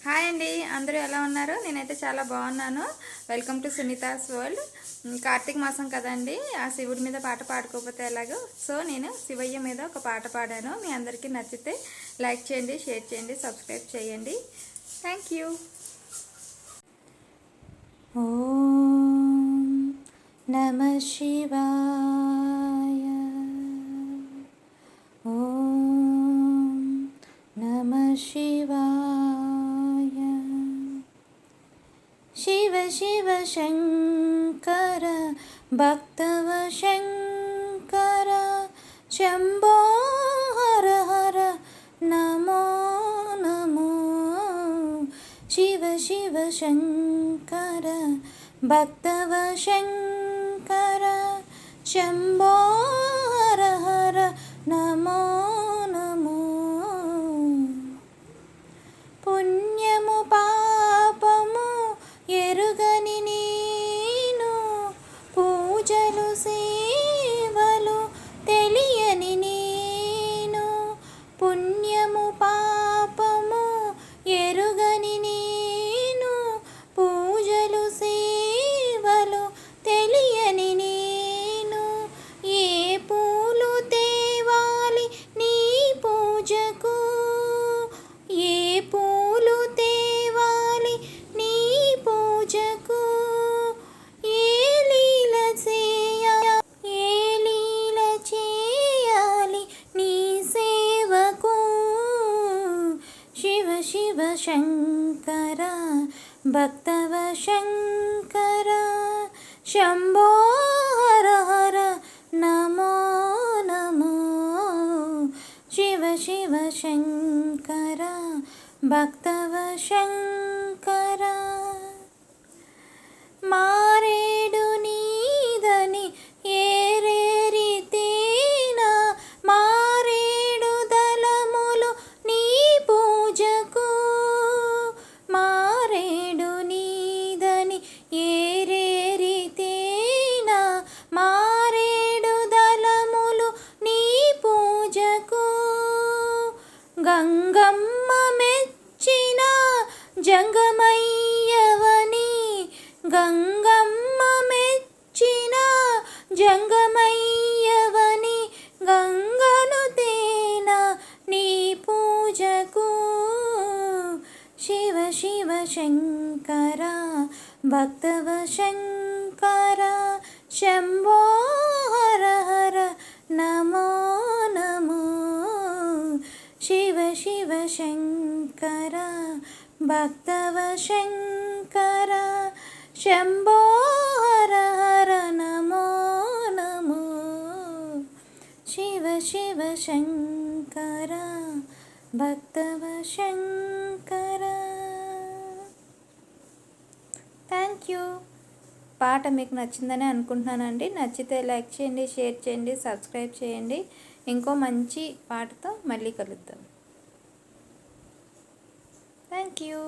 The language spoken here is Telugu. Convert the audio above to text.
హాయ్ అండి, అందరూ ఎలా ఉన్నారు? నేనైతే చాలా బాగున్నాను. Welcome to Sunitha's world. కార్తీక మాసం కదండి, ఆ శివుడి మీద పాట పాడుకోకపోతే ఎలాగో. సో నేను శివయ్య మీద ఒక పాట పాడాను. మీ అందరికీ నచ్చితే లైక్ చేయండి, షేర్ చేయండి, సబ్స్క్రైబ్ చేయండి. Thank you. ఓం నమః శివాయ. ఓం నమః శివాయ. శివ శివ శంకర భక్తవ శంకర శంభో హర హర నమో నమో. శివ శివ శంకర భక్తవ శంకర శంభో హర హర నమో నమో. పుణ్యము పాపము ఎరుగని నేను, పూజలు సేవలు తెలియని నేను. పుణ్యము పాపము ఎరుగని నేను, పూజలు సేవలు తెలియని నేను. ఏ పూలు తేవాలి నీ పూజకు, ఏ పూలు తేవాలి నీ పూజకు. ఏ లీల చేయాలి నీ సేవకు. శివ శివ శంకర భక్తవ శంకర శంభో హర హర నమో నమో. శివ శివ శంకర భక్తవ శంకర. మారేడు నీదని ఏరేరితేనా, మారేడు దళములు నీ పూజకు. మారేడు నీదని ఏరేరితేనా, మారేడు దళములు నీ పూజకు. గంగమ్మ మెచ్చిన జంగమయ్యవని, గంగమ్మ మెచ్చిన జంగమయ్యవని. గంగను తేన నీ పూజకు. శివ శివ శంకర భక్తవ శంకర శంభో హర హర నమో నమో. శివ శివ శంకర భక్తవ శంకర శంభో హర హర నమో నమో. శివ శివ శంకర భక్తవ శంకర. Thank you. పాట మీకు నచ్చిందని అనుకుంటున్నానండి. నచ్చితే లైక్ చేయండి, షేర్ చేయండి, సబ్స్క్రైబ్ చేయండి. ఇంకో మంచి పాటతో మళ్ళీ కలుద్దాం. Thank you.